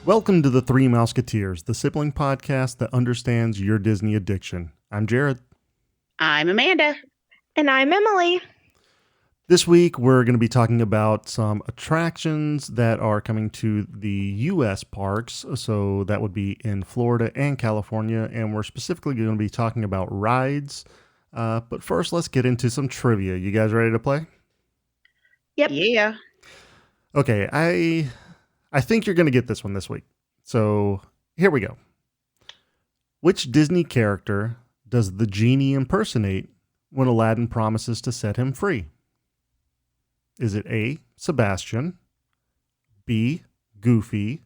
Welcome to the Three Mouseketeers, the sibling podcast that understands your Disney addiction. I'm Jared. I'm Amanda. And I'm Emily. This week, we're going to be talking about some attractions that are coming to the U.S. parks. So that would be in Florida and California. And we're specifically going to be talking about rides. But first, let's get into some trivia. You guys ready to play? Yep. Yeah. Okay, I think you're going to get this one this week. So here we go. Which Disney character does the Genie impersonate when Aladdin promises to set him free? Is it A, Sebastian, B, Goofy,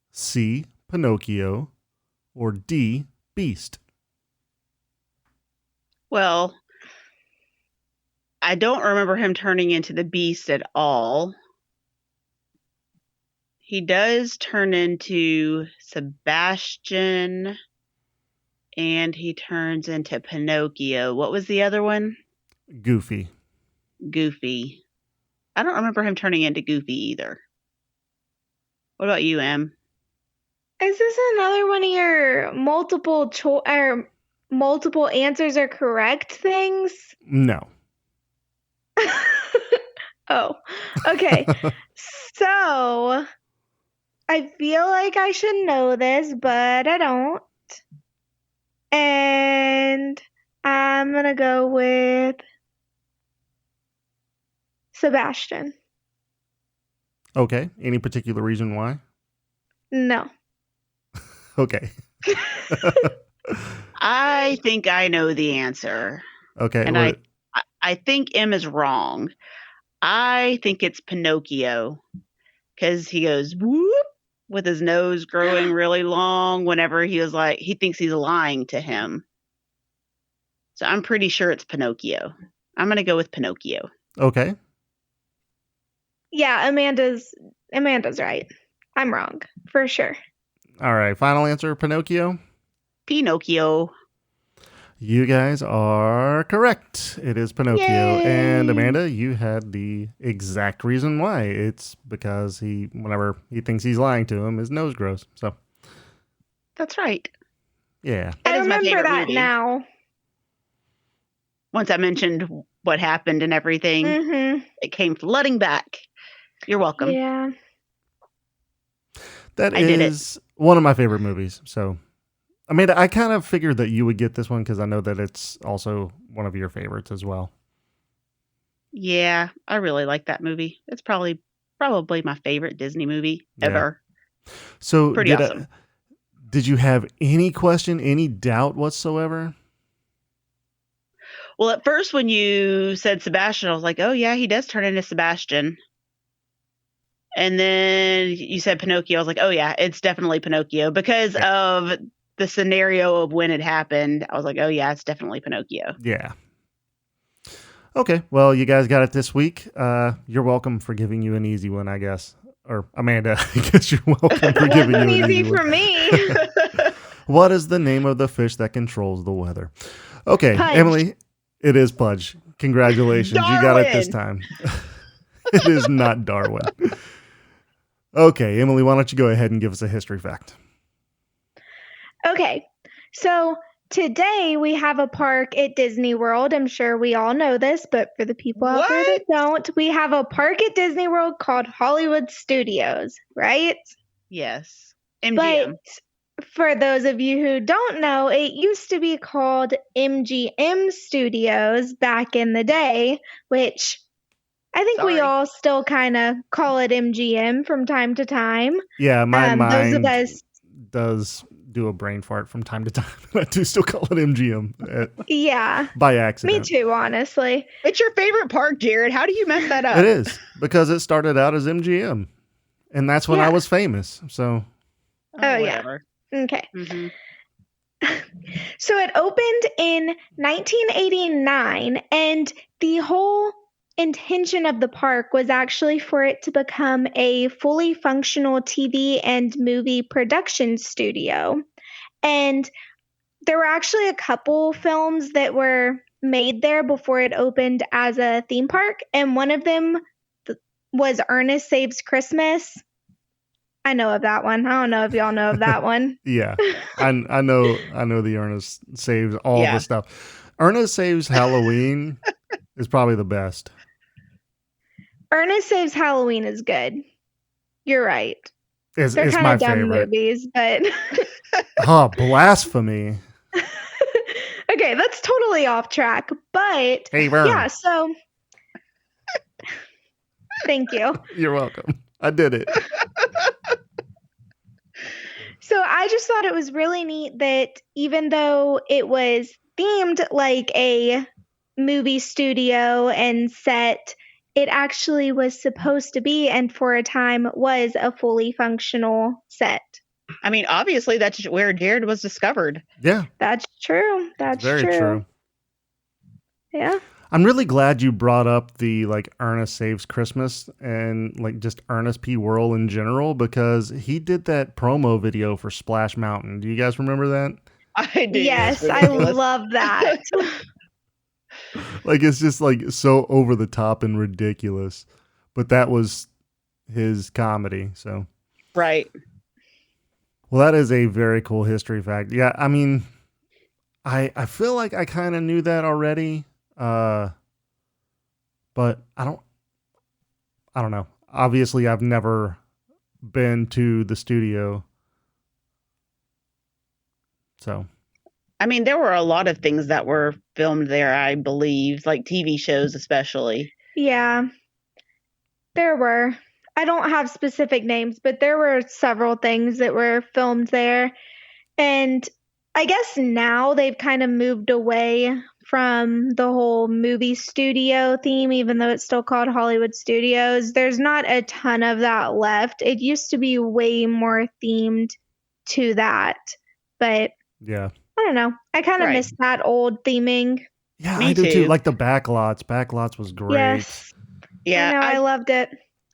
C, Pinocchio, or D, Beast? Well, I don't remember him turning into the Beast at all. He does turn into Sebastian, and he turns into Pinocchio. What was the other one? Goofy. Goofy. I don't remember him turning into Goofy either. What about you, Em? Is this another one of your multiple answers are correct things? No. Oh, okay. So I feel like I should know this, but I don't. And I'm going to go with Sebastian. Okay. Any particular reason why? No. Okay. I think I know the answer. Okay. And I think Em is wrong. I think it's Pinocchio because he goes whoop with his nose growing really long whenever he thinks he's lying to him. So I'm pretty sure it's Pinocchio. I'm going to go with Pinocchio. Okay. Yeah, Amanda's right. I'm wrong, for sure. All right. Final answer, Pinocchio? Pinocchio. You guys are correct. It is Pinocchio. Yay! And Amanda, you had the exact reason why. It's because whenever he thinks he's lying to him, his nose grows. So That's right. yeah. That I is my remember favorite that movie. now. Once I mentioned what happened and everything, Mm-hmm. it came flooding back. You're welcome. Yeah. That I did it. is one of my favorite movies. So Amanda, I kind of figured that you would get this one because I know that it's also one of your favorites as well. Yeah, I really like that movie. It's probably my favorite Disney movie ever. So Pretty awesome. Did you have any question, any doubt whatsoever? Well, at first when you said Sebastian, I was like, oh yeah, he does turn into Sebastian. And then you said Pinocchio. I was like, oh yeah, it's definitely Pinocchio because of the scenario of when it happened. I was like, oh yeah, it's definitely Pinocchio. Yeah. Okay, well, you guys got it this week. You're welcome for giving you an easy one, I guess. Or Amanda, I guess you're welcome for giving you an easy easy for one. me. What is the name of the fish that controls the weather? Okay, Pudge. Emily, it is Pudge. Congratulations, you got it this time. It is not Darwin. Okay, Emily, why don't you go ahead and give us a history fact? Okay, so today we have a park at Disney World. I'm sure we all know this, but for the people out there that don't, we have a park at Disney World called Hollywood Studios, right? Yes. MGM. But for those of you who don't know, it used to be called MGM Studios back in the day, which I think we all still kind of call it MGM from time to time. Yeah, my Those of mind us does do a brain fart from time to time. I do still call it MGM. Yeah. By accident. Me too, honestly. It's your favorite park, Jared. How do you mess that up? It is, because it started out as MGM. And that's when I was famous. So. Whatever. Yeah. Okay. Mm-hmm. So it opened in 1989, and the whole intention of the park was actually for it to become a fully functional TV and movie production studio. And there were actually a couple films that were made there before it opened as a theme park, and one of them was Ernest Saves Christmas. I know of that one. I don't know if y'all know of that one. Yeah, I know the Ernest Saves all Yeah. the stuff. Ernest Saves Halloween is probably the best. Ernest Saves Halloween is good. You're right. It's They're kind my of dumb favorite. movies, but Oh, blasphemy! okay, that's totally off track. But Hey, Vern. yeah, so thank you. You're welcome. I did it. So I just thought it was really neat that even though it was themed like a movie studio and set, it actually was supposed to be, and for a time was, a fully functional set. I mean, obviously, that's where Jared was discovered. Yeah, That's true. That's very true. Yeah. I'm really glad you brought up the like Ernest Saves Christmas and like just Ernest P. Worrell in general, because he did that promo video for Splash Mountain. Do you guys remember that? I do. Yes, I love that. Like it's just like so over the top and ridiculous, but that was his comedy. So Right. well, that is a very cool history fact. Yeah, I mean, I feel like I kind of knew that already, but I don't know. Obviously, I've never been to the studio, so. I mean, there were a lot of things that were filmed there, I believe, like TV shows especially. Yeah, there were. I don't have specific names, but there were several things that were filmed there. And I guess now they've kind of moved away from the whole movie studio theme, even though it's still called Hollywood Studios. There's not a ton of that left. It used to be way more themed to that. But Yeah. I don't know. I kind of Right. miss that old theming. Yeah, Me I do too. too. Like the Backlots. Backlots was great. Yes. Yeah, I know. I loved it.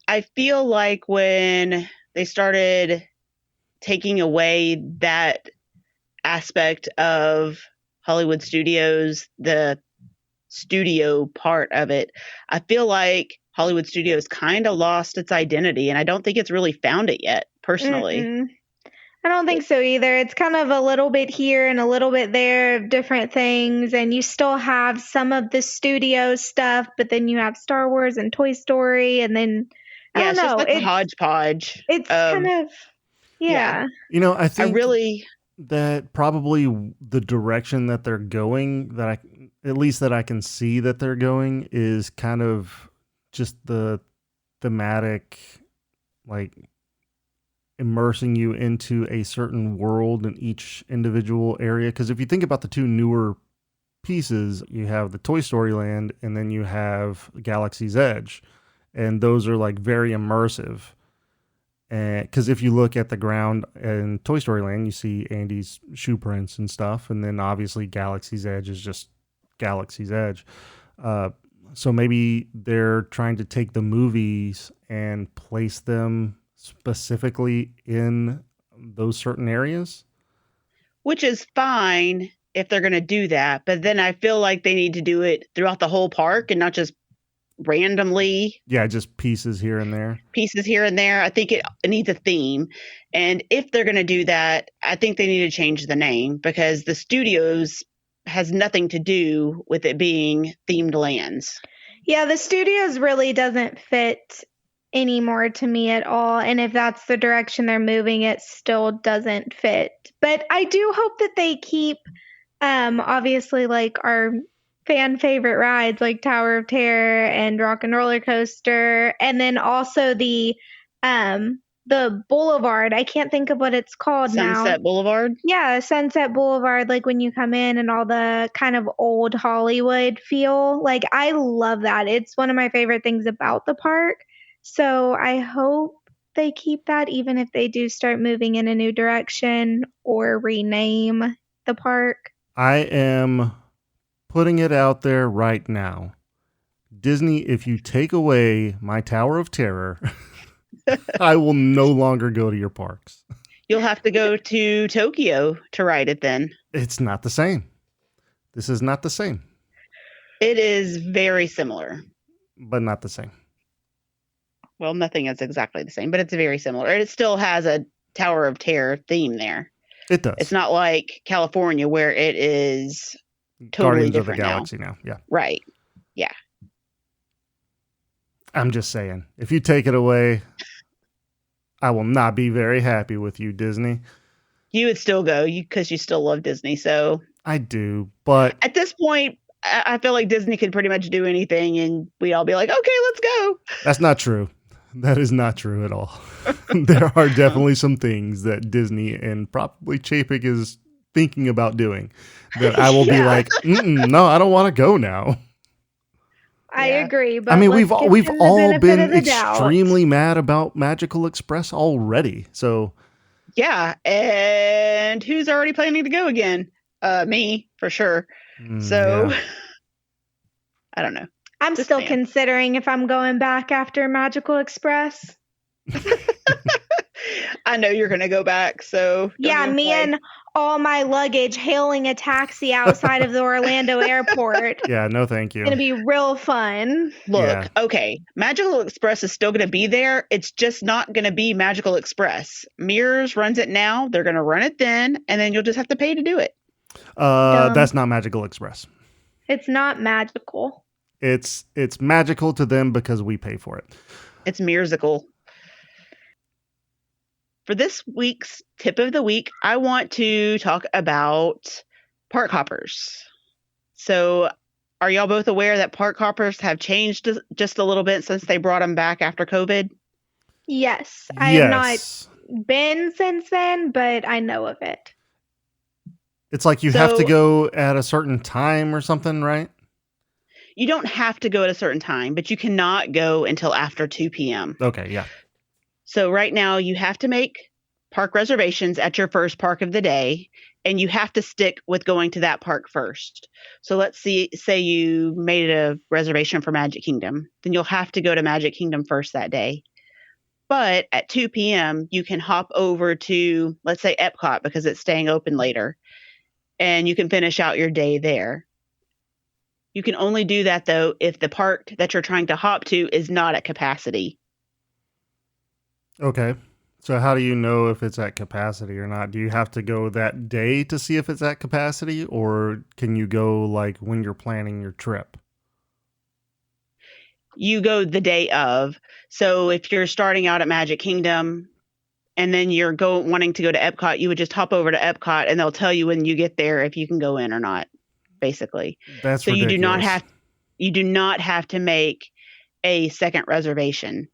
I feel like when they started taking away that aspect of Hollywood Studios, the studio part of it, I feel like Hollywood Studios kind of lost its identity, and I don't think it's really found it yet, personally. Mm-mm. I don't think so either. It's kind of a little bit here and a little bit there of different things, and you still have some of the studio stuff, but then you have Star Wars and Toy Story, and then I Yeah, don't it's just know. like a hodgepodge. It's kind of yeah. You know, I I think really, that probably the direction that they're going, at least that I can see that they're going, is kind of just the thematic, like immersing you into a certain world in each individual area. Because if you think about the two newer pieces, you have the Toy Story Land and then you have Galaxy's Edge, and those are like very immersive. And because if you look at the ground in Toy Story Land, you see Andy's shoe prints and stuff, and then obviously Galaxy's Edge is just Galaxy's Edge. So maybe they're trying to take the movies and place them specifically in those certain areas. which is fine if they're going to do that, but then I feel like they need to do it throughout the whole park and not just randomly Yeah, just pieces here and there. pieces here and there. I think it needs a theme. And if they're going to do that, I think they need to change the name, because the studios has nothing to do with it being themed lands. Yeah, the studios really doesn't fit anymore to me at all. And if that's the direction they're moving, it still doesn't fit. But I do hope that they keep, obviously, like our fan favorite rides like Tower of Terror and Rock and Roller Coaster, and then also the boulevard. I can't think of what it's called now. Sunset Boulevard. Yeah, Sunset Boulevard, like when you come in and all the kind of old Hollywood feel. Like, I love that. It's one of my favorite things about the park. So I hope they keep that, even if they do start moving in a new direction or rename the park. I am putting it out there right now. Disney, if you take away my Tower of Terror, I will no longer go to your parks. You'll have to go to Tokyo to ride it then. It's not the same. This is not the same, It is very similar. but not the same. Well, nothing is exactly the same, but it's very similar. It still has a Tower of Terror theme there. It does. It's not like California where it is totally Guardians of the different now. Galaxy now. Yeah. Right. Yeah. I'm just saying, if you take it away, I will not be very happy with you, Disney. You would still go because you still love Disney. So I do, but at this point, I feel like Disney could pretty much do anything and we'd all be like, okay, let's go. that's not true. That is not true at all. There are definitely some things that Disney and probably Chapek is thinking about doing that I will be like, no, I don't want to go now. I agree. But I mean, let's we've give them the all benefit been of the doubt. extremely mad about Magical Express already. So Yeah. And who's already planning to go again? Me, for sure. So yeah. I don't know. I'm Just still saying. considering if I'm going back after Magical Express. I know you're going to go back. So don't Yeah, even me play. and all my luggage hailing a taxi outside of the Orlando airport. Yeah, no, thank you. It's going to be real fun. Look, Yeah. okay, Magical Express is still going to be there. It's just not going to be Magical Express. Mirrors runs it now. They're going to run it then, and then you'll just have to pay to do it. That's not Magical Express. It's not magical. It's magical to them because we pay for it. It's Mirsical. For this week's tip of the week, I want to talk about park hoppers. So, are y'all both aware that park hoppers have changed just a little bit since they brought them back after COVID? Yes. I have not been since then, but I know of it. It's like you have to So- go at a certain time or something, right? You don't have to go at a certain time, but you cannot go until after 2 p.m. Okay, yeah. So right now you have to make park reservations at your first park of the day, and you have to stick with going to that park first. So let's say you made a reservation for Magic Kingdom, then you'll have to go to Magic Kingdom first that day. But at 2 p.m., you can hop over to, let's say, Epcot because it's staying open later, and you can finish out your day there. You can only do that, though, if the park that you're trying to hop to is not at capacity. Okay. So how do you know if it's at capacity or not? Do you have to go that day to see if it's at capacity, or can you go like when you're planning your trip? You go the day of. So if you're starting out at Magic Kingdom and then you're wanting to go to Epcot, you would just hop over to Epcot and they'll tell you when you get there if you can go in or not, basically. That's So ridiculous. you do not have to make a second reservation.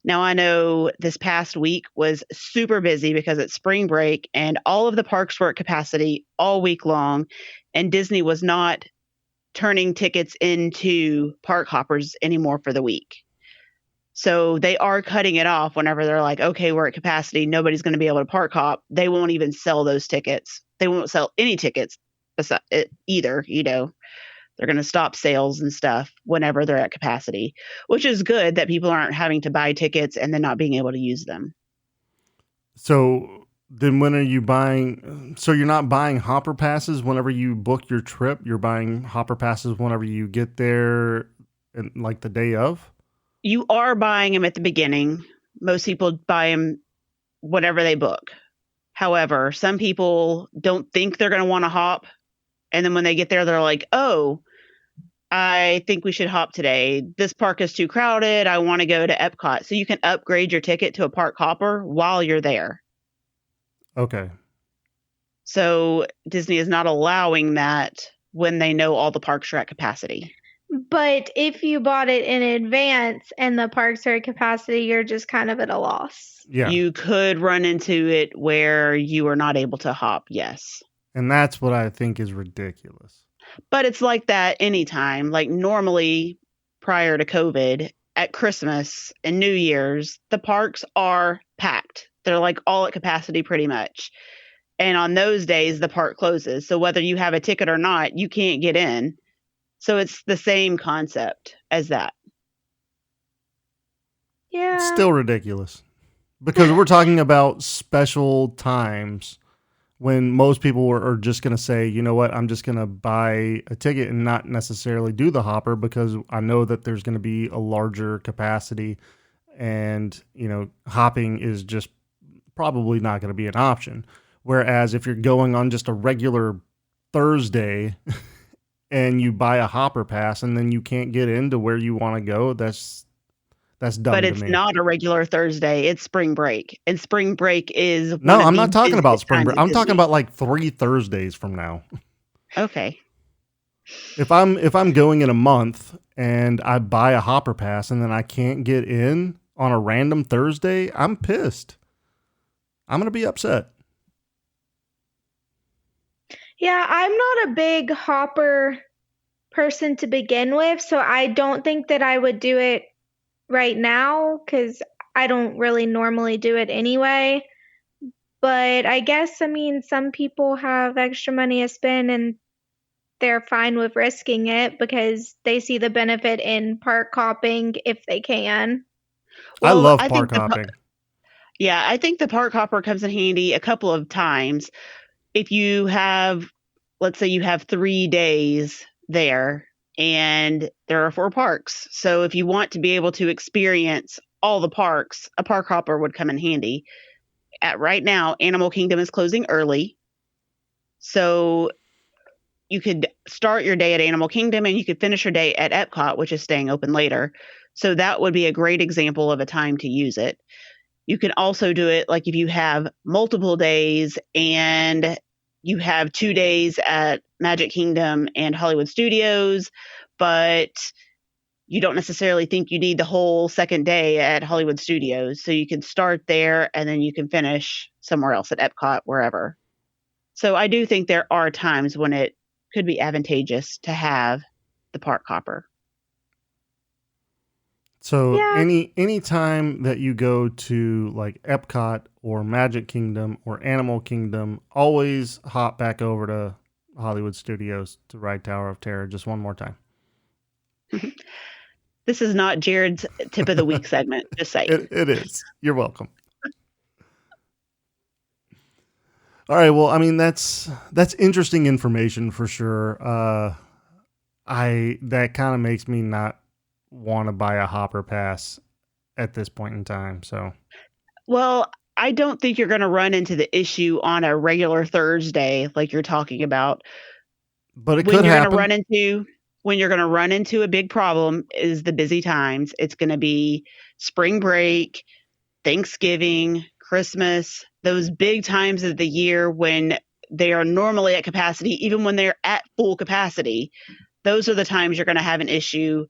Now, I know this past week was super busy because it's spring break and all of the parks were at capacity all week long, and Disney was not turning tickets into park hoppers anymore for the week. So they are cutting it off whenever they're like, okay, we're at capacity. Nobody's going to be able to park hop. They won't even sell those tickets. They won't sell any tickets either, you know. They're going to stop sales and stuff whenever they're at capacity, which is good that people aren't having to buy tickets and then not being able to use them. So then when are you buying? So you're not buying hopper passes whenever you book your trip. You're buying hopper passes whenever you get there, like the day of? You are buying them at the beginning. Most people buy them whenever they book. However, some people don't think they're going to want to hop. And then when they get there, they're like, oh, I think we should hop today. This park is too crowded. I want to go to Epcot. So you can upgrade your ticket to a park hopper while you're there. Okay. So Disney is not allowing that when they know all the parks are at capacity. But if you bought it in advance and the parks are at capacity, you're just kind of at a loss. Yeah. You could run into it where you are not able to hop, yes. And that's what I think is ridiculous. But it's like that anytime. Like normally, prior to COVID, at Christmas and New Year's, the parks are packed. They're like all at capacity pretty much. And on those days, the park closes. So whether you have a ticket or not, you can't get in. So it's the same concept as that. Yeah. It's still ridiculous. Because we're talking about special times when most people are just going to say, you know what, I'm just going to buy a ticket and not necessarily do the hopper because I know that there's going to be a larger capacity and, hopping is just probably not going to be an option. Whereas if you're going on just a regular Thursday and you buy a hopper pass and then you can't get into where you want to go, that's dumb But to it's me. not a regular Thursday. It's spring break. And spring break is No, one of I'm the not talking about busiest spring times break. at I'm talking Disney. about like 3 Thursdays from now. Okay. If I'm going in a month and I buy a hopper pass and then I can't get in on a random Thursday, I'm pissed. I'm going to be upset. Yeah, I'm not a big hopper person to begin with, so I don't think that I would do it right now because I don't really normally do it anyway. But I guess, I mean, some people have extra money to spend and they're fine with risking it because they see the benefit in park hopping if they can. I Well, love I think park hopping. Yeah, I think the park hopper comes in handy a couple of times. If you have, let's say you have 3 days there and there are 4 parks. So if you want to be able to experience all the parks, a park hopper would come in handy. Right now, Animal Kingdom is closing early. So you could start your day at Animal Kingdom and you could finish your day at Epcot, which is staying open later. So that would be a great example of a time to use it. You can also do it like if you have multiple days and you have 2 days at Magic Kingdom and Hollywood Studios, but you don't necessarily think you need the whole second day at Hollywood Studios. So you can start there and then you can finish somewhere else at Epcot, wherever. So I do think there are times when it could be advantageous to have the park hopper. So Yeah. any time that you go to like Epcot or Magic Kingdom or Animal Kingdom, always hop back over to Hollywood Studios to ride Tower of Terror just one more time. This is not Jared's tip of the week segment, just saying. It is. You're welcome. All right. Well, I mean, that's interesting information for sure. That kind of makes me not want to buy a hopper pass at this point in time. So, Well, I don't think you're going to run into the issue on a regular Thursday like you're talking about. but it When could you're going happen. to run into when you're going to run into a big problem is the busy times. It's going to be spring break, Thanksgiving, Christmas, those big times of the year when they are normally at capacity, even when they're at full capacity. Those are the times you're going to have an issue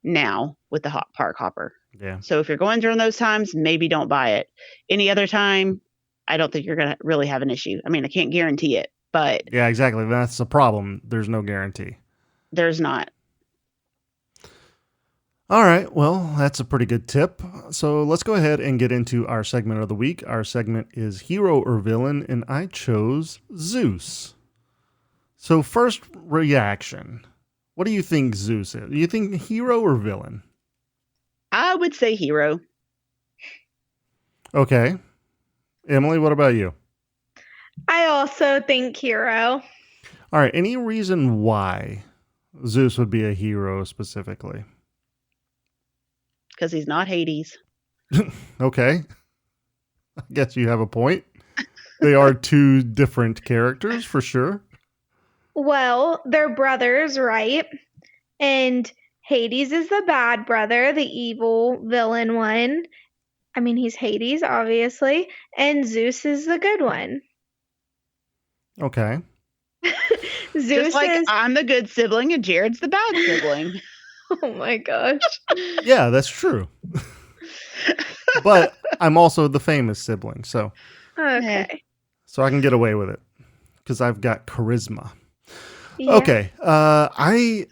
now with the park hopper. Yeah. So if you're going during those times, maybe don't buy it. Any other time, I don't think you're going to really have an issue. I mean, I can't guarantee it, but Yeah, exactly. That's the problem. There's no guarantee. there's not. All right. Well, that's a pretty good tip. So let's go ahead and get into our segment of the week. Our segment is hero or villain, and I chose Zeus. So first reaction. What do you think Zeus is? Do you think hero or villain? I would say hero. Okay. Emily, what about you? I also think hero. All right. Any reason why Zeus would be a hero specifically? Because he's not Hades. Okay. I guess you have a point. They are two different characters for sure. Well, they're brothers, right? And Hades is the bad brother, the evil villain one. I mean, he's Hades, obviously. And Zeus is the good one. Okay. Zeus Just like is. I'm the good sibling and Jared's the bad sibling. Oh my gosh. Yeah, that's true. But I'm also the famous sibling, so Okay. I can get away with it because I've got charisma. Yeah. Okay, I'm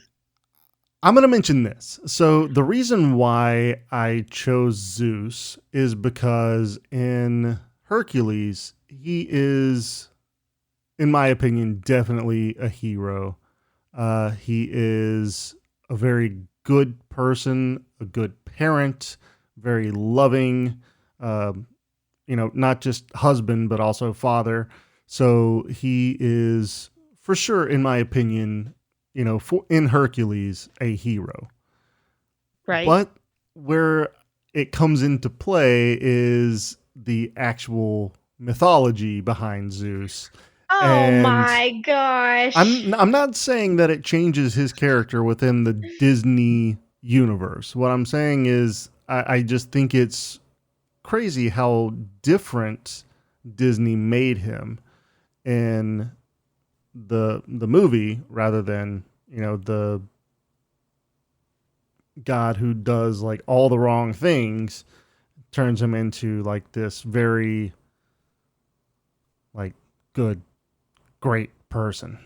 going to mention this. So the reason why I chose Zeus is because in Hercules, he is, in my opinion, definitely a hero. He is a very good person, a good parent, very loving, not just husband, but also father. So he is, for sure, in my opinion, in Hercules, a hero. Right. But where it comes into play is the actual mythology behind Zeus. Oh And my gosh. I'm not saying that it changes his character within the Disney universe. What I'm saying is I just think it's crazy how different Disney made him in the movie rather than, the God who does like all the wrong things turns him into like this very like good, great person.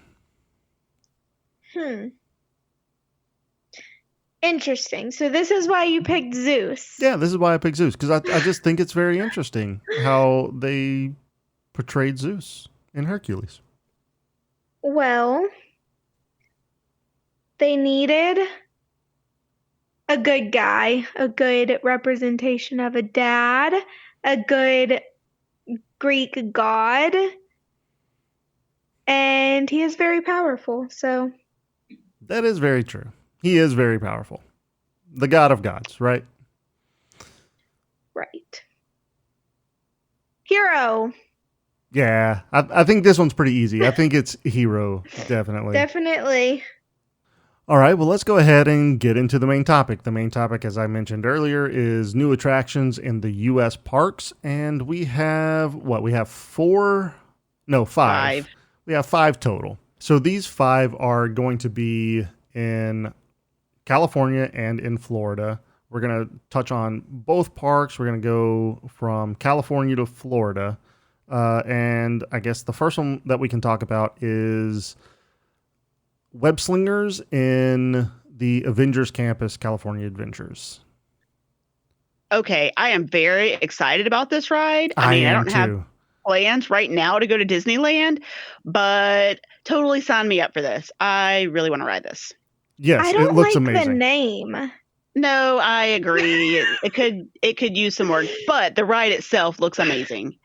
Interesting. So this is why you picked Zeus. Yeah, this is why I picked Zeus, because I just think it's very interesting how they portrayed Zeus in Hercules. Well, they needed a good guy, a good representation of a dad, a good Greek god, and he is very powerful. So That is very true. He is very powerful. The god of gods, right? right. Hero. Yeah, I think this one's pretty easy. I think it's hero, definitely. Definitely. All right, well, let's go ahead and get into the main topic. The main topic, as I mentioned earlier, is new attractions in the U.S. parks. And we have, we have five. We have 5 total. So these 5 are going to be in California and in Florida. We're going to touch on both parks. We're going to go from California to Florida. And I guess the first one that we can talk about is Web Slingers in the Avengers Campus California Adventures. Okay, I am very excited about this ride. I don't have plans right now to go to Disneyland, but totally sign me up for this. I really want to ride this. Yes, I don't it looks like amazing. the name. No, I agree. it could use some work, but the ride itself looks amazing.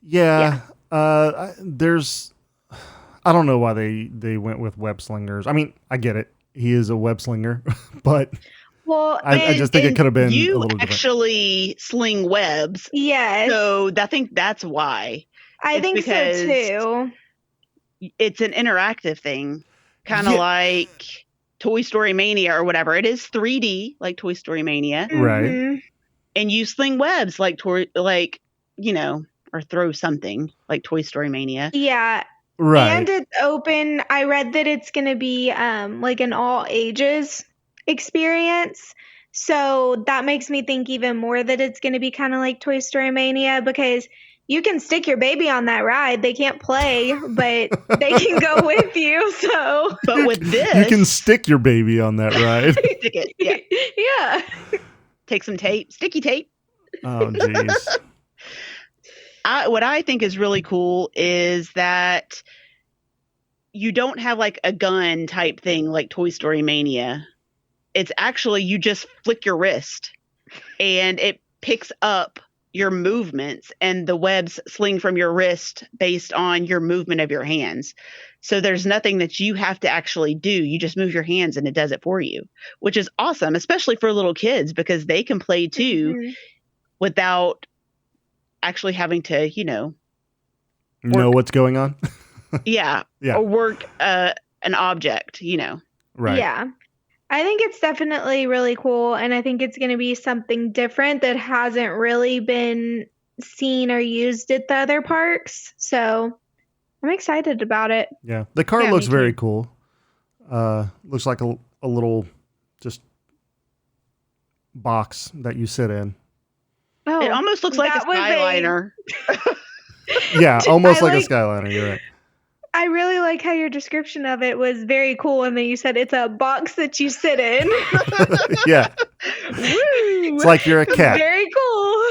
Yeah. I don't know why they went with web slingers. I mean, I get it. He is a web slinger, but I just think it could have been a little different. You actually sling webs. Yes. So I think that's why. I think so too. It's an interactive thing, kind of like Toy Story Mania or whatever. It is 3D, like Toy Story Mania. Right. And you sling webs like or throw something like Toy Story Mania. Yeah. Right. And it's open. I read that it's going to be like an all ages experience. So that makes me think even more that it's going to be kind of like Toy Story Mania, because you can stick your baby on that ride. They can't play, but they can go with you. So, but with this, you can stick your baby on that ride. Stick it. Yeah. Yeah. Take some tape, sticky tape. Oh, jeez. What I think is really cool is that you don't have like a gun type thing like Toy Story Mania. It's actually, you just flick your wrist and it picks up your movements, and the webs sling from your wrist based on your movement of your hands. So there's nothing that you have to actually do. You just move your hands and it does it for you, which is awesome, especially for little kids, because they can play too without actually having to, know what's going on. Yeah. Or work an object, Right. Yeah. I think it's definitely really cool, and I think it's going to be something different that hasn't really been seen or used at the other parks. So I'm excited about it. Yeah. The car looks very cool. Looks like a little just box that you sit in. Oh, it almost looks like a Skyliner. Yeah, almost like a Skyliner. You're right. I really like how your description of it was very cool, and then you said it's a box that you sit in. Yeah. It's like you're a cat. Very cool.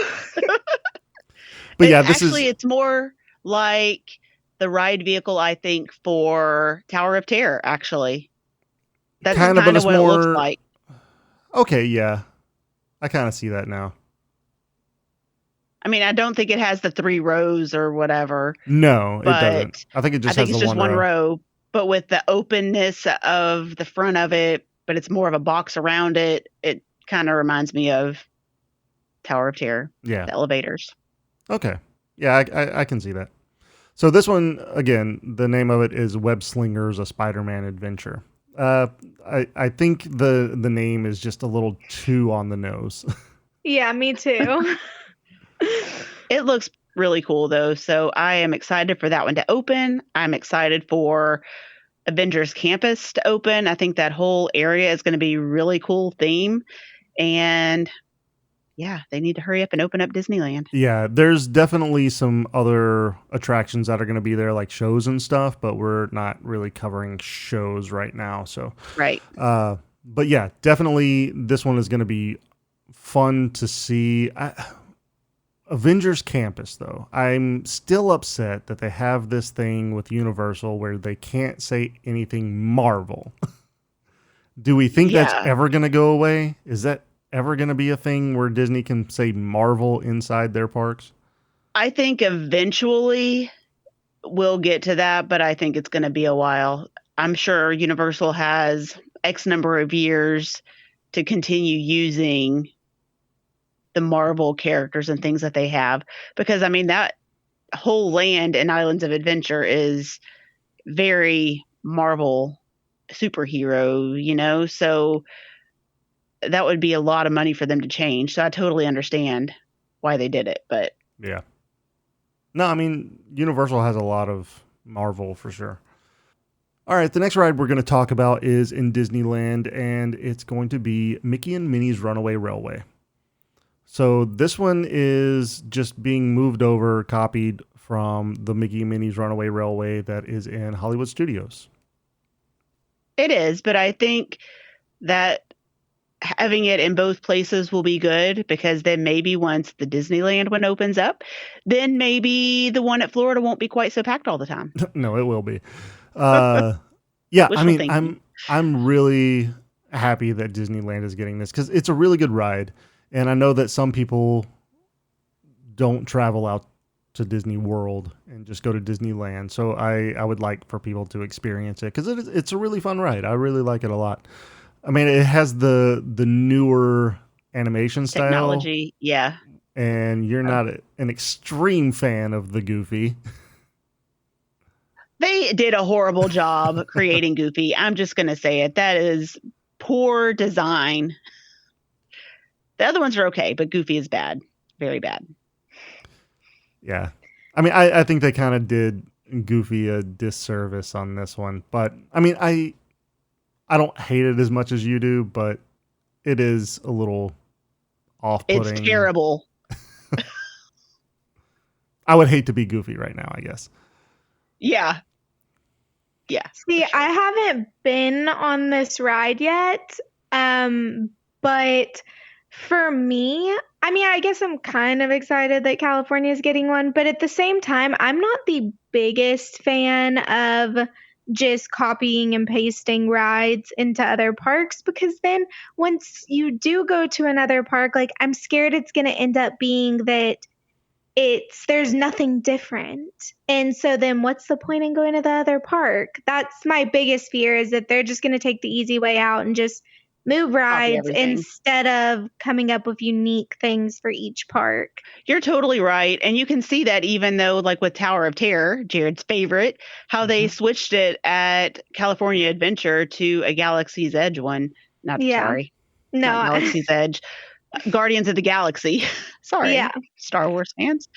But yeah, it's more like the ride vehicle, I think, for Tower of Terror, actually. That's kind of what it looks like. Okay, yeah. I kind of see that now. I mean, I don't think it has the 3 rows or whatever. No, it doesn't. I think it just has the one row. But with the openness of the front of it, but it's more of a box around it, it kind of reminds me of Tower of Terror. Yeah. The elevators. Okay. Yeah, I can see that. So this one, again, the name of it is Web Slingers, a Spider-Man adventure. I think the name is just a little too on the nose. Yeah, me too. It looks really cool, though. So I am excited for that one to open. I'm excited for Avengers Campus to open. I think that whole area is going to be a really cool theme. And yeah, they need to hurry up and open up Disneyland. Yeah, there's definitely some other attractions that are going to be there, like shows and stuff, but we're not really covering shows right now. So, Right. but yeah, definitely this one is going to be fun to see. Avengers Campus, though, I'm still upset that they have this thing with Universal where they can't say anything Marvel. Do we think that's ever going to go away? Is that ever going to be a thing where Disney can say Marvel inside their parks? I think eventually we'll get to that, but I think it's going to be a while. I'm sure Universal has X number of years to continue using the Marvel characters and things that they have, because I mean that whole land in Islands of Adventure is very Marvel superhero, you know, so that would be a lot of money for them to change. So I totally understand why they did it, but yeah. No, I mean, Universal has a lot of Marvel for sure. All right, the next ride we're going to talk about is in Disneyland, and it's going to be Mickey and Minnie's Runaway Railway. So this one is just being moved over, copied from the Mickey and Minnie's Runaway Railway that is in Hollywood Studios. It is, but I think that having it in both places will be good, because then maybe once the Disneyland one opens up, then maybe the one at Florida won't be quite so packed all the time. No, it will be. Yeah, I mean, I'm really happy that Disneyland is getting this because it's a really good ride. And I know that some people don't travel out to Disney World and just go to Disneyland. So I would like for people to experience it because it's a really fun ride. I really like it a lot. I mean, it has the newer animation style. Technology, yeah. And you're not an extreme fan of the Goofy. They did a horrible job creating Goofy. I'm just going to say it. That is poor design. The other ones are okay, but Goofy is bad. Very bad. Yeah. I mean, I think they kind of did Goofy a disservice on this one. But, I mean, I don't hate it as much as you do, but it is a little off-putting. It's terrible. I would hate to be Goofy right now, I guess. Yeah. Yeah. See, I haven't been on this ride yet, but for me, I mean, I guess I'm kind of excited that California is getting one, but at the same time, I'm not the biggest fan of just copying and pasting rides into other parks, because then once you do go to another park, like, I'm scared it's going to end up being that there's nothing different. And so then what's the point in going to the other park? That's my biggest fear, is that they're just going to take the easy way out and just move rides instead of coming up with unique things for each park. You're totally right. And you can see that even though, like with Tower of Terror, Jared's favorite, how they switched it at California Adventure to a Galaxy's Edge one. Not Galaxy's Edge. Guardians of the Galaxy. Sorry, Star Wars fans.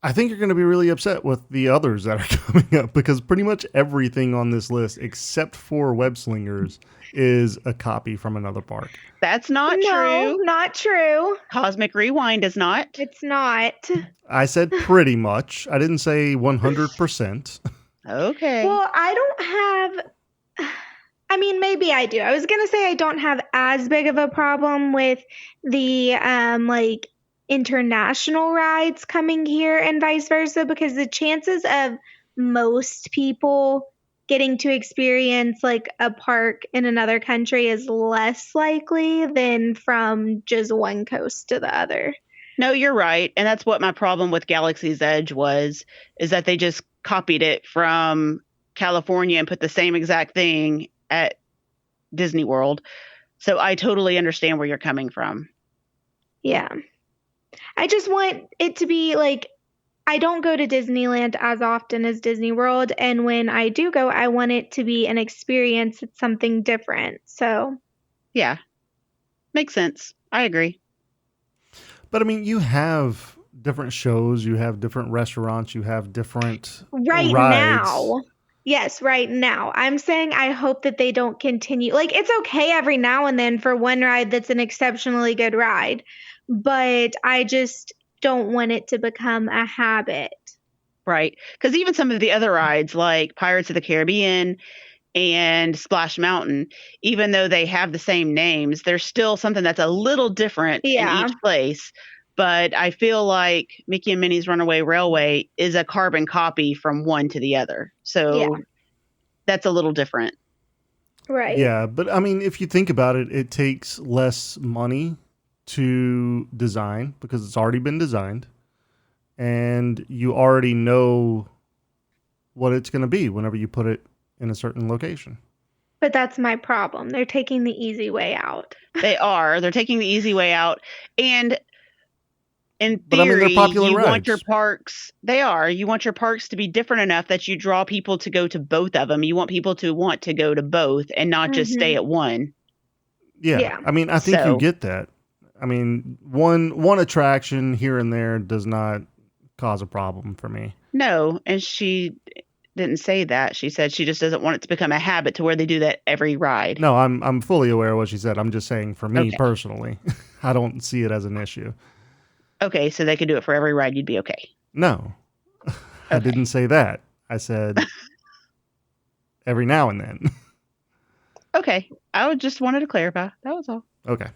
I think you're going to be really upset with the others that are coming up, because pretty much everything on this list, except for Web Slingers, is a copy from another park. That's not true. No, not true. Cosmic Rewind is not. It's not. I said pretty much. I didn't say 100%. Okay. Well, I don't have... I mean, maybe I do. I was going to say I don't have as big of a problem with the international rides coming here and vice versa, because the chances of most people getting to experience like a park in another country is less likely than from just one coast to the other. No, you're right. And that's what my problem with Galaxy's Edge is that they just copied it from California and put the same exact thing at Disney World. So I totally understand where you're coming from. Yeah. I just want it to be like, I don't go to Disneyland as often as Disney World. And when I do go, I want it to be an experience. It's something different. So, Yeah. Makes sense. I agree. But I mean, you have different shows, you have different restaurants, you have different right rides. now, yes, right now. I'm saying I hope that they don't continue. Like, it's okay every now and then for one ride that's an exceptionally good ride, but I just don't want it to become a habit. Right. Because even some of the other rides, like Pirates of the Caribbean and Splash Mountain, even though they have the same names, there's still something that's a little different in Yeah. each place. But I feel like Mickey and Minnie's Runaway Railway is a carbon copy from one to the other. So that's a little different. Right. Yeah, but I mean, if you think about it, it takes less money to design because it's already been designed, and you already know what it's going to be whenever you put it in a certain location. But that's my problem. They're taking the easy way out. They are. They're taking the easy way out. And in But I mean, they're theory, popular you want rides. your parks, they are. You want your parks to be different enough that you draw people to go to both of them. You want people to want to go to both and not just stay at one. Yeah. Yeah. I mean, I think you So- get that. I mean, one attraction here and there does not cause a problem for me. No, and she didn't say that. She said she just doesn't want it to become a habit to where they do that every ride. No, I'm fully aware of what she said. I'm just saying for me Okay. personally, I don't see it as an issue. Okay, so they could do it for every ride. You'd be okay. No, I Okay. didn't say that. I said every now and then. Okay, I would just wanted to clarify. That was all. Okay.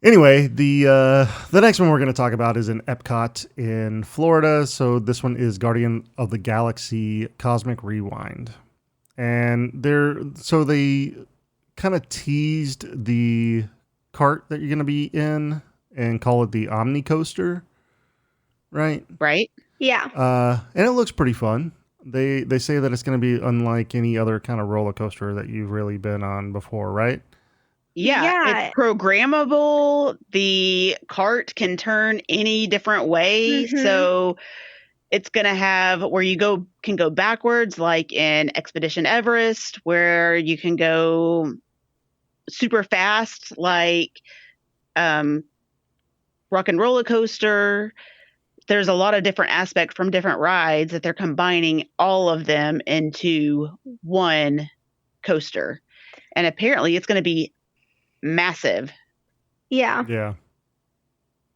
Anyway, the next one we're going to talk about is in Epcot in Florida. So this one is Guardian of the Galaxy Cosmic Rewind. And they kind of teased the cart that you're going to be in and call it the Omni Coaster, right? Right? Yeah. And it looks pretty fun. They say that it's going to be unlike any other kind of roller coaster that you've really been on before, right? Yeah, it's programmable. The cart can turn any different way. Mhm. So it's going to have where you can go backwards, like in Expedition Everest, where you can go super fast, like Rock and Roller Coaster. There's a lot of different aspects from different rides that they're combining all of them into one coaster. And apparently it's going to be massive. Yeah. Yeah.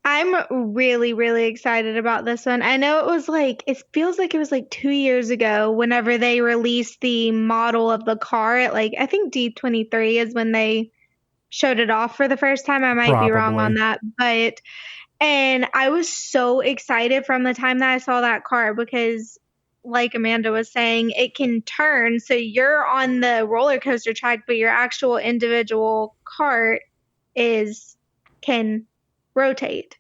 I'm really, really excited about this one. I know it feels like it was like 2 years ago whenever they released the model of the car at I think D23 is when they showed it off for the first time. I might be wrong on that, and I was so excited from the time that I saw that car because like Amanda was saying, it can turn. So you're on the roller coaster track, but your actual individual cart can rotate.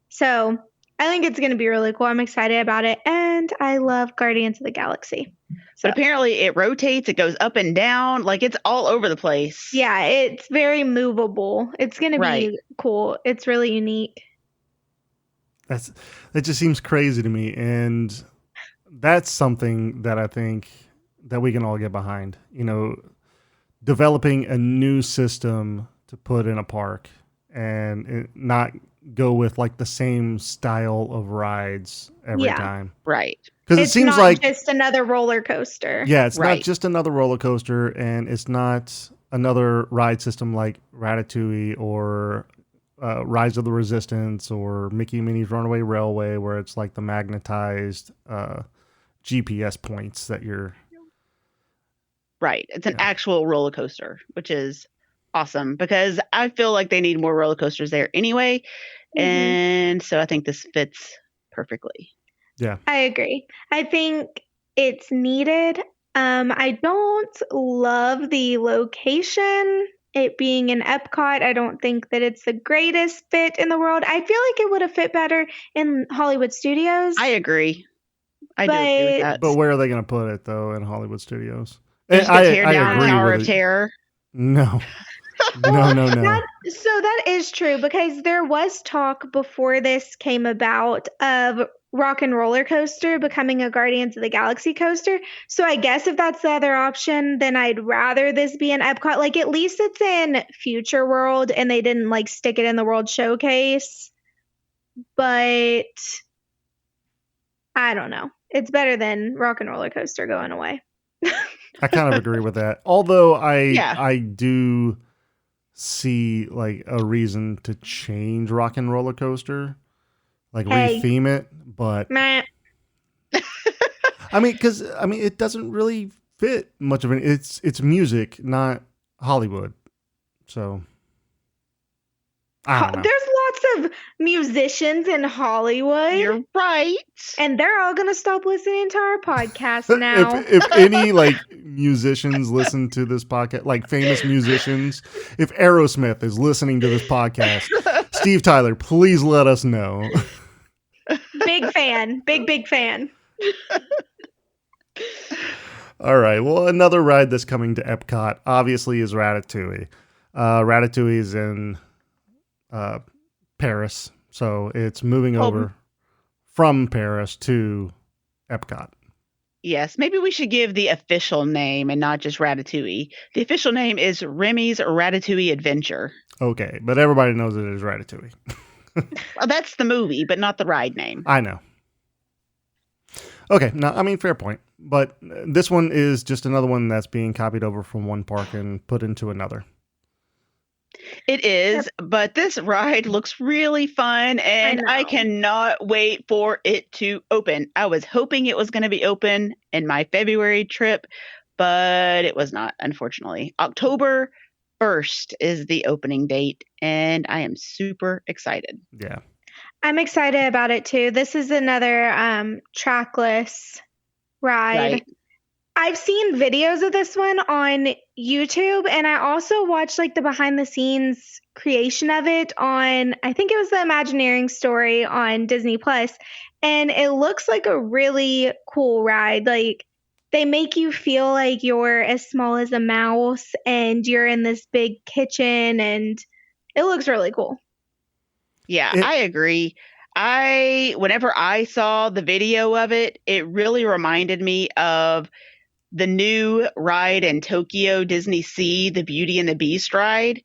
So I think it's going to be really cool. I'm excited about it. And I love Guardians of the Galaxy. So But apparently it rotates, it goes up and down, like it's all over the place. yeah, it's very movable. It's going to Right. be cool. It's really unique. That just seems crazy to me, and that's something that I think that we can all get behind. You know, developing a new system to put in a park and not go with like the same style of rides every Yeah. time. Right. Because it It's seems not like just another roller coaster. yeah, it's not Right. just another roller coaster, and it's not another ride system like Ratatouille or Rise of the Resistance or Mickey and Minnie's Runaway Railway, where it's like the magnetized GPS points that you're. Right. It's an Yeah. actual roller coaster, which is awesome because I feel like they need more roller coasters there anyway. Mhm. And so I think this fits perfectly. Yeah. I agree. I think it's needed. I don't love the location. It being in Epcot, I don't think that it's the greatest fit in the world. I feel like it would have fit better in Hollywood Studios. I agree. I do agree with that. But where are they going to put it though in Hollywood Studios? They're just gonna tear down agree Tower with of it. Terror. No, No, no, no. That is true because there was talk before this came about of Rock and Roller Coaster becoming a Guardians of the Galaxy coaster. So I guess if that's the other option, then I'd rather this be in Epcot. Like at least it's in Future World and they didn't like stick it in the World Showcase. But I don't know. It's better than Rock and Roller Coaster going away. I kind of agree with that. Although Yeah. I do see like a reason to change Rock and Roller Coaster, like Hey. retheme it, but Meh. I mean, because it doesn't really fit much of it. It's music, not Hollywood. So I don't know. There's lots of musicians in Hollywood. You're right. And they're all going to stop listening to our podcast now. If any like musicians listen to this podcast, like famous musicians, if Aerosmith is listening to this podcast, Steve Tyler, please let us know. Big fan. Big fan. All right. Well, another ride that's coming to Epcot obviously is Ratatouille. Ratatouille is in Paris, so it's moving over from Paris to Epcot. Yes, maybe we should give the official name and not just Ratatouille. The official name is Remy's Ratatouille Adventure. Okay, but everybody knows it is Ratatouille. Well, that's the movie, but not the ride name. I know. Okay, no, I mean, fair point. But this one is just another one that's being copied over from one park and put into another. It is, but this ride looks really fun, and I cannot wait for it to open. I was hoping it was going to be open in my February trip, but it was not, unfortunately. October 1st is the opening date, and I am super excited. Yeah. I'm excited about it too. This is another trackless ride. Right. I've seen videos of this one on YouTube, and I also watched like the behind the scenes creation of it on, I think it was the Imagineering story on Disney Plus, and it looks like a really cool ride. Like they make you feel like you're as small as a mouse and you're in this big kitchen, and it looks really cool. Yeah, I agree. Whenever I saw the video of it, it really reminded me of the new ride in Tokyo Disney Sea, the Beauty and the Beast ride.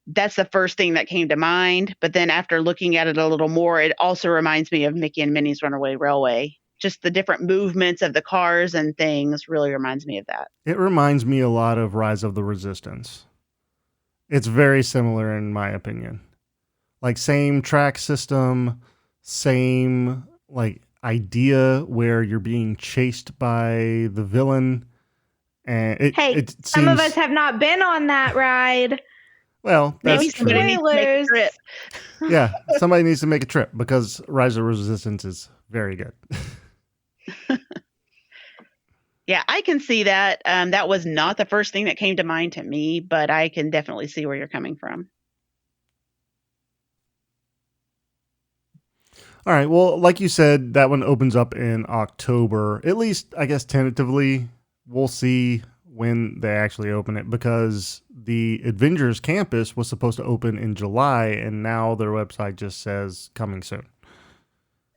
That's the first thing that came to mind. But then after looking at it a little more, it also reminds me of Mickey and Minnie's Runaway Railway. Just the different movements of the cars and things really reminds me of that. It reminds me a lot of Rise of the Resistance. It's very similar in my opinion. Like same track system, same like idea where you're being chased by the villain. And it seems, some of us have not been on that ride. Well, that's maybe somebody needs to make a trip. Yeah, somebody needs to make a trip because Rise of Resistance is very good. Yeah, I can see that. That was not the first thing that came to mind to me, but I can definitely see where you're coming from. All right. Well, like you said, that one opens up in October. At least, I guess, tentatively. We'll see when they actually open it because the Avengers campus was supposed to open in July, and now their website just says coming soon.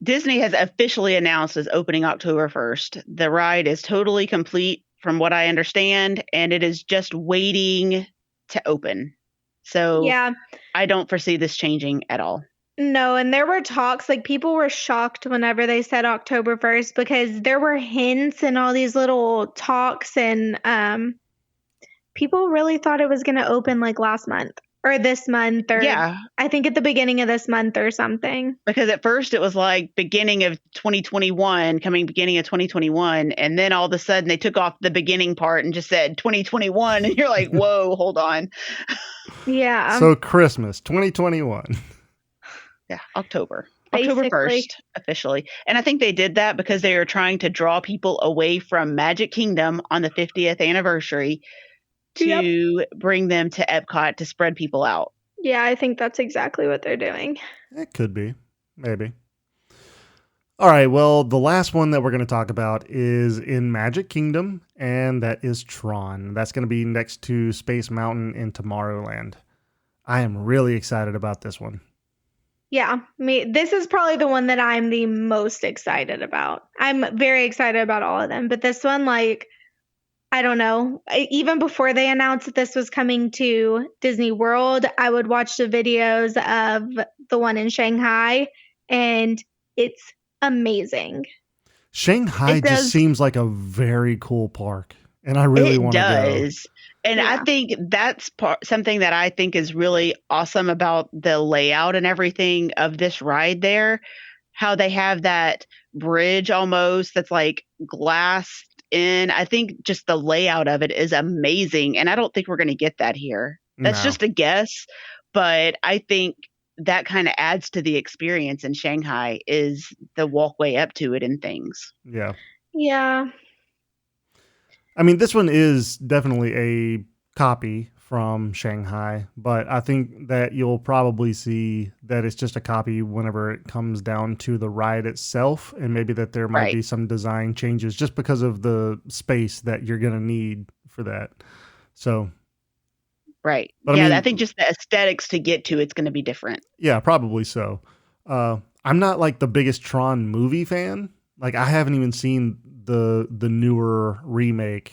Disney has officially announced it's opening October 1st. The ride is totally complete from what I understand, and it is just waiting to open. So yeah, I don't foresee this changing at all. No, and there were talks, like people were shocked whenever they said October 1st because there were hints and all these little talks, and people really thought it was going to open like last month or this month, or I think at the beginning of this month or something. Because at first it was like beginning of 2021, beginning of 2021, and then all of a sudden they took off the beginning part and just said 2021, and you're like, whoa, hold on. Yeah. So Christmas 2021. Yeah, October 1st, officially. And I think they did that because they were trying to draw people away from Magic Kingdom on the 50th anniversary to bring them to Epcot to spread people out. Yeah, I think that's exactly what they're doing. It could be. Maybe. All right, well, the last one that we're going to talk about is in Magic Kingdom, and that is Tron. That's going to be next to Space Mountain in Tomorrowland. I am really excited about this one. Yeah, this is probably the one that I'm the most excited about. I'm very excited about all of them, but this one, like, I don't know. Even before they announced that this was coming to Disney World, I would watch the videos of the one in Shanghai, and it's amazing. Shanghai just seems like a very cool park, and I really want to go. It does. And I think that's something that I think is really awesome about the layout and everything of this ride there. How they have that bridge almost that's like glassed in. I think just the layout of it is amazing. And I don't think we're going to get that here. That's just a guess. But I think that kind of adds to the experience in Shanghai is the walkway up to it and things. Yeah. Yeah. I mean, this one is definitely a copy from Shanghai, but I think that you'll probably see that it's just a copy whenever it comes down to the ride itself, and maybe that there might be some design changes just because of the space that you're going to need for that. So, right. But I think just the aesthetics to get to it's going to be different. Yeah, probably so. I'm not like the biggest Tron movie fan. Like, I haven't even seen the newer remake.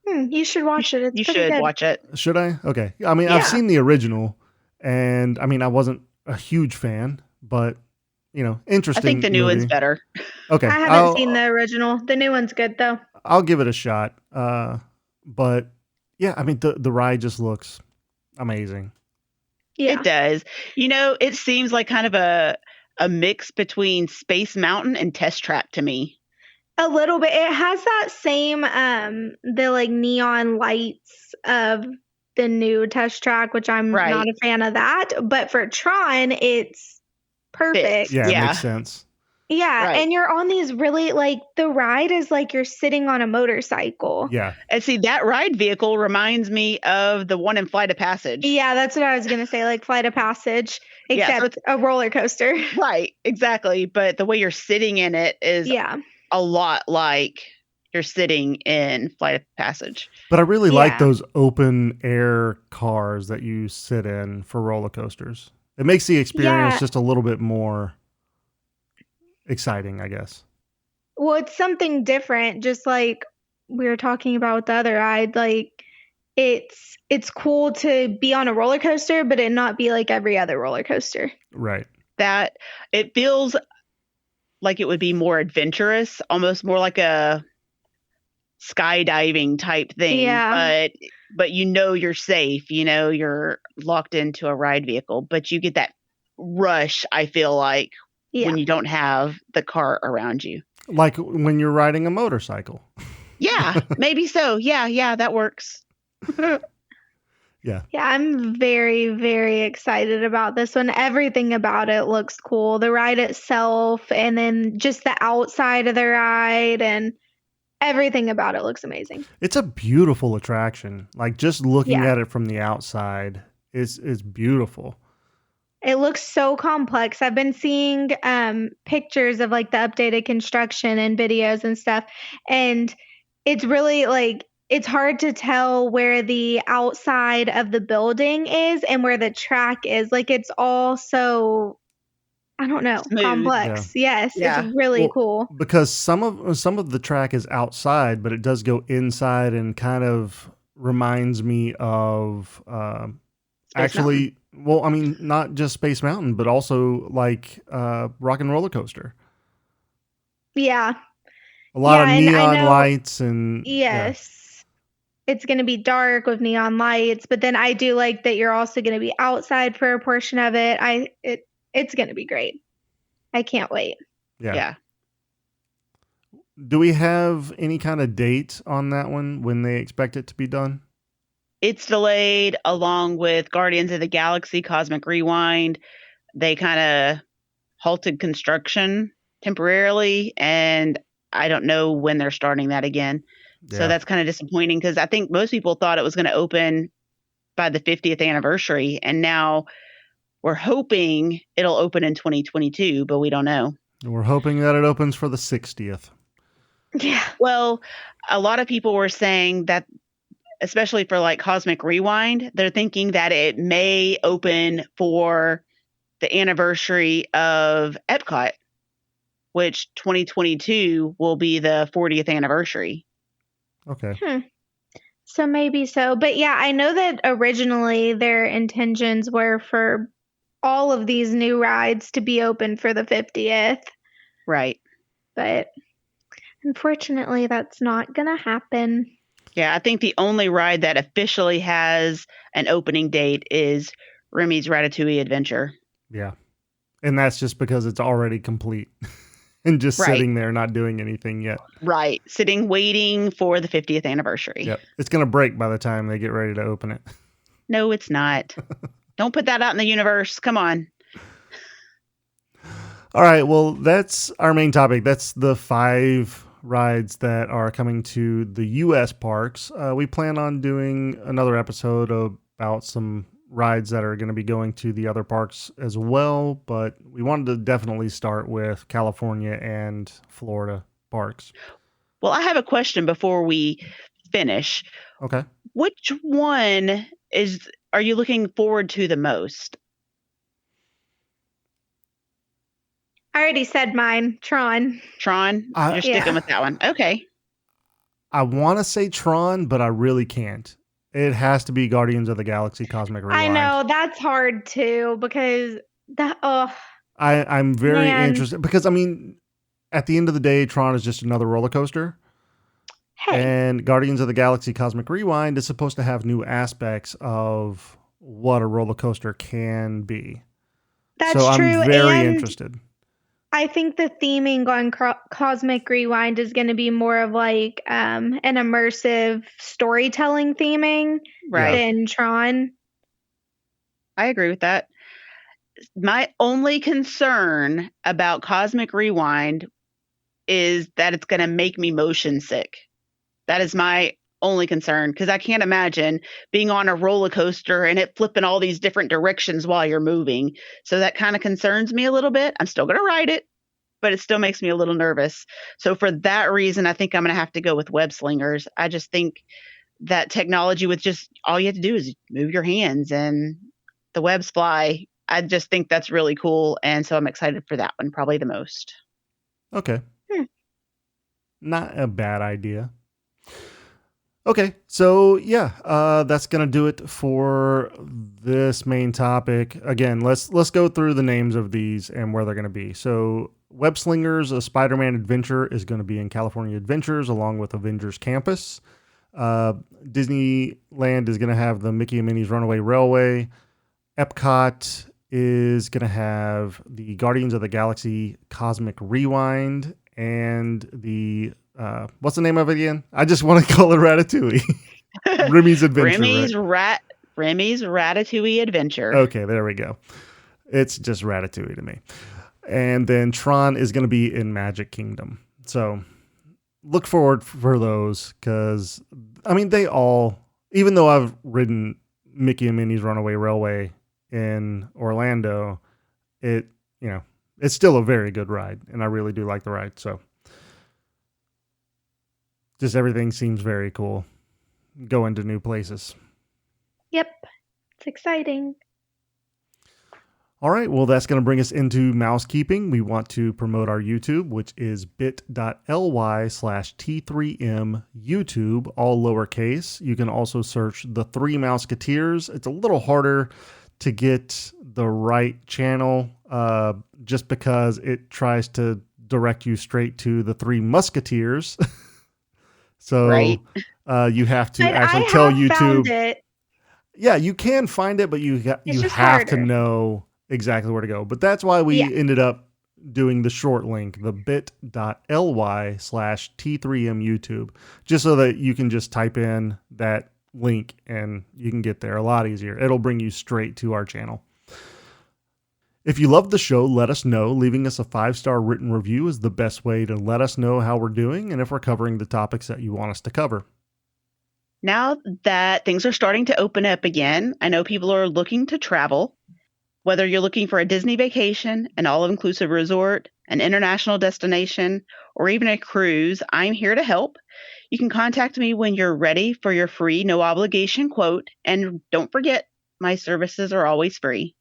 You should watch it. You should watch it. Should I? Okay. I mean, I've seen the original, and I mean, I wasn't a huge fan, but interesting. I think the new one's better. Okay. I haven't seen the original. The new one's good though. I'll give it a shot. But yeah, I mean, the ride just looks amazing. Yeah. It does. It seems like kind of a mix between Space Mountain and Test Track to me. A little bit. It has that same the like neon lights of the new Test Track, which I'm not a fan of that. But for Tron, it's perfect. Yeah, it makes sense. Yeah, and you're on these really, like, the ride is like you're sitting on a motorcycle. Yeah. And see, that ride vehicle reminds me of the one in Flight of Passage. Yeah, that's what I was going to say, like Flight of Passage, except a roller coaster. Right, exactly. But the way you're sitting in it is a lot like you're sitting in Flight of Passage. But I really like those open air cars that you sit in for roller coasters. It makes the experience just a little bit more exciting, I guess. Well, it's something different, just like we were talking about with the other ride. Like, it's cool to be on a roller coaster, but it not be like every other roller coaster. Right. That it feels like it would be more adventurous, almost more like a skydiving type thing. Yeah. But you're safe, you're locked into a ride vehicle, but you get that rush, I feel like, when you don't have the car around you. Like when you're riding a motorcycle. Yeah, maybe so. Yeah, that works. Yeah, I'm very, very excited about this one. Everything about it looks cool. The ride itself, and then just the outside of the ride, and everything about it looks amazing. It's a beautiful attraction. Like, just looking at it from the outside is beautiful. It looks so complex. I've been seeing pictures of like the updated construction and videos and stuff. And it's really like, it's hard to tell where the outside of the building is and where the track is. Like, it's all so, I don't know, smooth. Complex. Yes, it's really cool. Because some of the track is outside, but it does go inside and kind of reminds me of Mountain. Well, I mean, not just Space Mountain, but also like Rock and Roller Coaster. Yeah. A lot of neon lights and... Yes. It's going to be dark with neon lights, but then I do like that you're also going to be outside for a portion of it. It's going to be great. I can't wait. Yeah. Do we have any kind of date on that one when they expect it to be done? It's delayed along with Guardians of the Galaxy Cosmic Rewind. They kind of halted construction temporarily, and I don't know when they're starting that again. Yeah. So that's kind of disappointing because I think most people thought it was going to open by the 50th anniversary, and now we're hoping it'll open in 2022, but we don't know. We're hoping that it opens for the 60th. Yeah. Well, a lot of people were saying that, especially for like Cosmic Rewind, they're thinking that it may open for the anniversary of Epcot, which 2022 will be the 40th anniversary. Okay. So maybe so. But yeah, I know that originally their intentions were for all of these new rides to be open for the 50th. Right. But unfortunately, that's not going to happen. Yeah, I think the only ride that officially has an opening date is Remy's Ratatouille Adventure. Yeah. And that's just because it's already complete and just Right. sitting there not doing anything yet. Right. Sitting waiting for the 50th anniversary. Yep. It's going to break by the time they get ready to open it. No, it's not. Don't put that out in the universe. Come on. All right. Well, that's our main topic. That's the 5 rides that are coming to the U.S. parks. We plan on doing another episode about some rides that are going to be going to the other parks as well, but we wanted to definitely start with California and Florida parks. Well, I have a question before we finish. Okay. Which one are you looking forward to the most? I already said mine, Tron. Tron? You're sticking with that one. Okay. I want to say Tron, but I really can't. It has to be Guardians of the Galaxy Cosmic Rewind. I know, that's hard too, because I'm very interested because, I mean, at the end of the day, Tron is just another roller coaster. Hey. And Guardians of the Galaxy Cosmic Rewind is supposed to have new aspects of what a roller coaster can be. That's so true. I'm very and interested. I think the theming on Cosmic Rewind is going to be more of like an immersive storytelling theming than Tron. I agree with that. My only concern about Cosmic Rewind is that it's going to make me motion sick. That is my only concern, because I can't imagine being on a roller coaster and it flipping all these different directions while you're moving. So that kind of concerns me a little bit. I'm still going to ride it, but it still makes me a little nervous. So for that reason, I think I'm going to have to go with web slingers. I just think that technology with just all you have to do is move your hands and the webs fly. I just think that's really cool. And so I'm excited for that one probably the most. Okay. Not a bad idea. Okay, so yeah, that's gonna do it for this main topic. Again, let's go through the names of these and where they're gonna be. So, Web Slingers, a Spider-Man adventure, is gonna be in California Adventures along with Avengers Campus. Disneyland is gonna have the Mickey and Minnie's Runaway Railway. Epcot is gonna have the Guardians of the Galaxy Cosmic Rewind and the what's the name of it again? I just want to call it Ratatouille. Remy's Adventure. Remy's Ratatouille Adventure. Okay, there we go. It's just Ratatouille to me. And then Tron is going to be in Magic Kingdom. So look forward for those because, I mean, they all, even though I've ridden Mickey and Minnie's Runaway Railway in Orlando, it's still a very good ride. And I really do like the ride. So just everything seems very cool. Going to new places. Yep. It's exciting. All right. Well, that's going to bring us into mousekeeping. We want to promote our YouTube, which is bit.ly/T3M YouTube, all lowercase. You can also search The Three Mouseketeers. It's a little harder to get the right channel just because it tries to direct you straight to The Three Musketeers. So you have to actually tell YouTube. Found it. Yeah, you can find it, but you have to know exactly where to go. But that's why we ended up doing the short link, the bit.ly/T3M YouTube, just so that you can just type in that link and you can get there a lot easier. It'll bring you straight to our channel. If you love the show, let us know. Leaving us a 5-star written review is the best way to let us know how we're doing and if we're covering the topics that you want us to cover. Now that things are starting to open up again, I know people are looking to travel. Whether you're looking for a Disney vacation, an all-inclusive resort, an international destination, or even a cruise, I'm here to help. You can contact me when you're ready for your free, no obligation quote. And don't forget, my services are always free.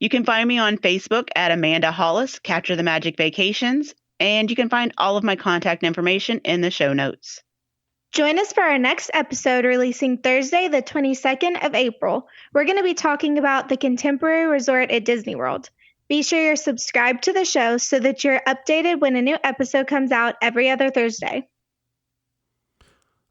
You can find me on Facebook at Amanda.Hollis, Capture the Magic Vacations, and you can find all of my contact information in the show notes. Join us for our next episode releasing Thursday, the 22nd of April. We're going to be talking about the Contemporary Resort at Disney World. Be sure you're subscribed to the show so that you're updated when a new episode comes out every other Thursday.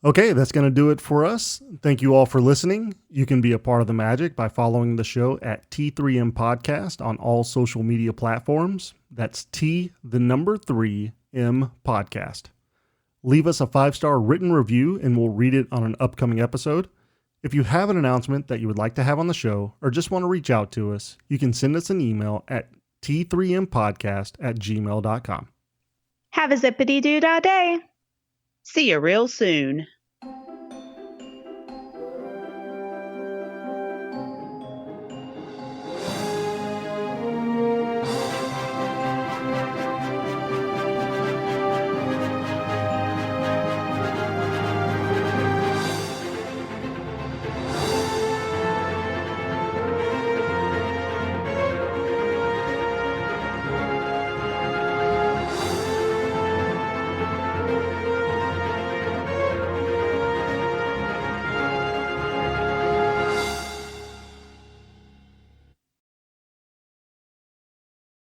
Okay, that's going to do it for us. Thank you all for listening. You can be a part of the magic by following the show at T3M Podcast on all social media platforms. That's T3M Podcast. Leave us a 5-star written review and we'll read it on an upcoming episode. If you have an announcement that you would like to have on the show or just want to reach out to us, you can send us an email at t3mpodcast@gmail.com. Have a zippity-doo-dah day. See you real soon.